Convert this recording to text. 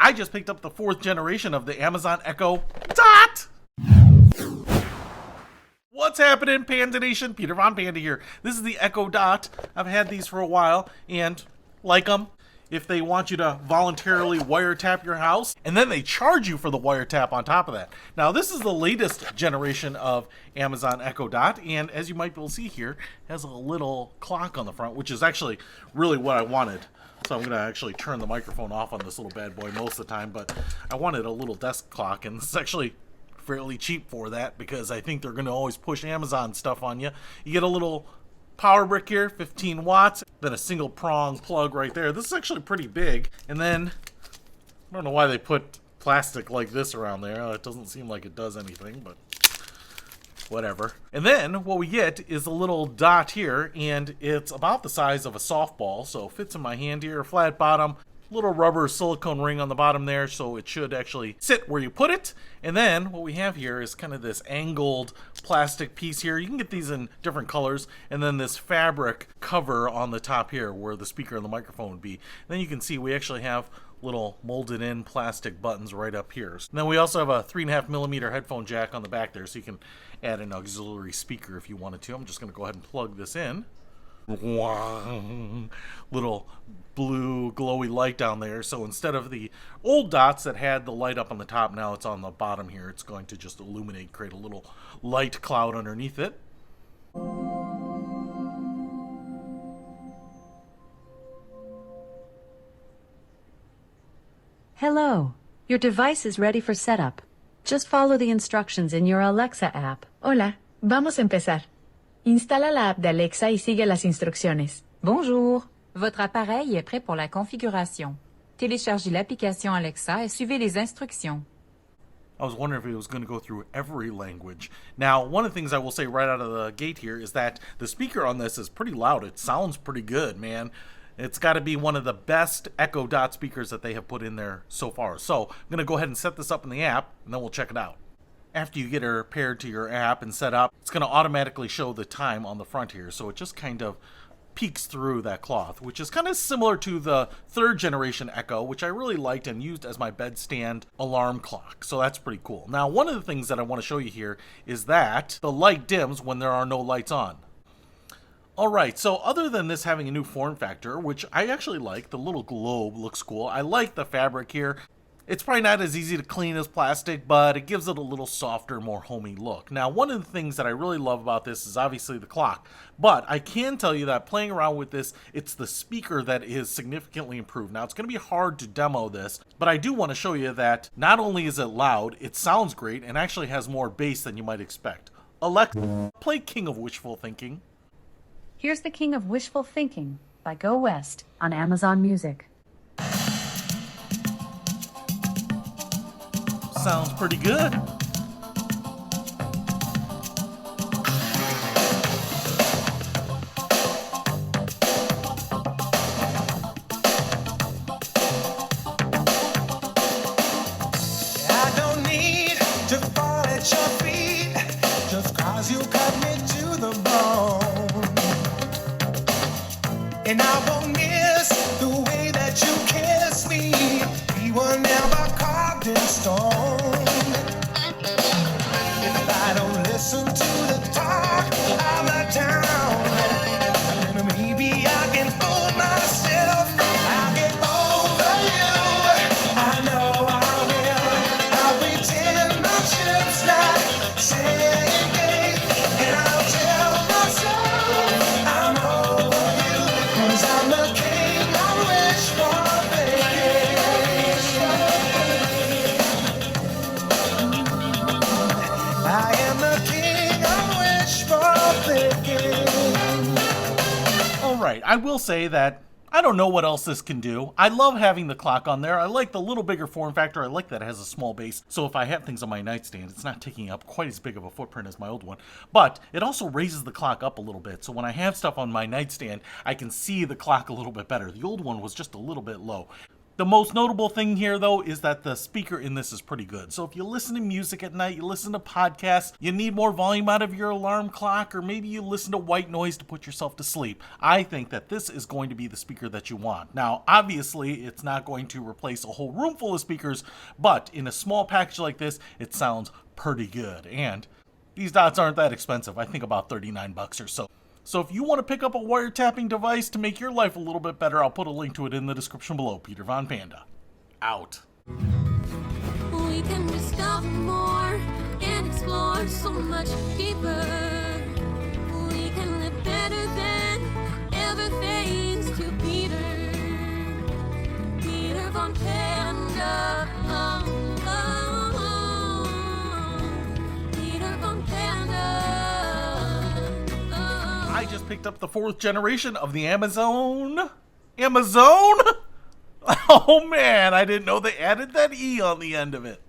I just picked up the 4th generation of the Amazon Echo Dot. What's happening, Panda Nation? Peter Von Panda here. This is the Echo Dot. I've had these for a while and like them. If they want you to voluntarily wiretap your house, and then they charge you for the wiretap on top of that. Now, this is the latest generation of Amazon Echo Dot, and as you might be able to see here, has a little clock on the front, which is actually really what I wanted. So I'm going to actually turn the microphone off on this little bad boy most of the time, but I wanted a little desk clock, and this is actually fairly cheap for that, because I think they're going to always push Amazon stuff on you. You get a little power brick here, 15 watts, then a single prong plug right there. This is actually pretty big. And then, I don't know why they put plastic like this around there. It doesn't seem like it does anything, but whatever. And then what we get is a little dot here, and it's about the size of a softball, so it fits in my hand here, flat bottom, little rubber silicone ring on the bottom there, so it should actually sit where you put it. And then what we have here is kind of this angled plastic piece here. You can get these in different colors, and then this fabric cover on the top here where the speaker and the microphone would be. And then you can see we actually have little molded in plastic buttons right up here. And then we also have a 3.5mm headphone jack on the back there, so you can add an auxiliary speaker if you wanted to. I'm just going to go ahead and plug this in. Little blue glowy light down there, so instead of the old dots that had the light up on the top, now it's on the bottom here. It's going to just illuminate, create a little light cloud underneath it. Hello, your device is ready for setup. Just follow the instructions in your Alexa app. Hola, vamos a empezar. Instala la app de Alexa y sigue las instrucciones. Bonjour, votre appareil est prêt pour la configuration. Téléchargez l'application Alexa et suivez les instructions. I was wondering if it was going to go through every language. Now, one of the things I will say right out of the gate here is that the speaker on this is pretty loud. It sounds pretty good, man. It's got to be one of the best Echo Dot speakers that they have put in there so far. So I'm going to go ahead and set this up in the app, and then we'll check it out. After you get her paired to your app and set up, it's going to automatically show the time on the front here. So it just kind of peeks through that cloth, which is kind of similar to the 3rd generation Echo, which I really liked and used as my bedstand alarm clock. So that's pretty cool. Now, one of the things that I want to show you here is that the light dims when there are no lights on. Alright, so other than this having a new form factor, which I actually like, the little globe looks cool. I like the fabric here. It's probably not as easy to clean as plastic, but it gives it a little softer, more homey look. Now, one of the things that I really love about this is obviously the clock, but I can tell you that playing around with this, it's the speaker that is significantly improved. Now, it's going to be hard to demo this, but I do want to show you that not only is it loud, it sounds great, and actually has more bass than you might expect. Alexa, play King of Wishful Thinking. Here's the King of Wishful Thinking by Go West on Amazon Music. Sounds pretty good. I don't need to fall at your feet just 'cause you cut me to the bone. And I won't miss the way that you kiss me. We were never carved in stone. If I don't listen to the talk of the town, then maybe I can fool myself. I'll get over you. I know I will. I'll pretend my ship's not sinking, and I'll tell myself I'm over you, 'cause I'm the king I wish for vacation. I am the king I wish for vacation. Alright, I will say that I don't know what else this can do. I love having the clock on there. I like the little bigger form factor. I like that it has a small base. So if I have things on my nightstand, it's not taking up quite as big of a footprint as my old one. But it also raises the clock up a little bit. So when I have stuff on my nightstand, I can see the clock a little bit better. The old one was just a little bit low. The most notable thing here, though, is that the speaker in this is pretty good. So if you listen to music at night, you listen to podcasts, you need more volume out of your alarm clock, or maybe you listen to white noise to put yourself to sleep, I think that this is going to be the speaker that you want. Now, obviously, it's not going to replace a whole room full of speakers, but in a small package like this, it sounds pretty good. And these dots aren't that expensive. I think about $39 or so. So if you want to pick up a wiretapping device to make your life a little bit better, I'll put a link to it in the description below. Peter Von Panda, out. We can discover more and explore so much deeper. We can live better than ever thanks to Peter. Peter Von Panda. Peter Von Panda. I just picked up the 4th generation of the Amazon. Amazon? Oh man, I didn't know they added that E on the end of it.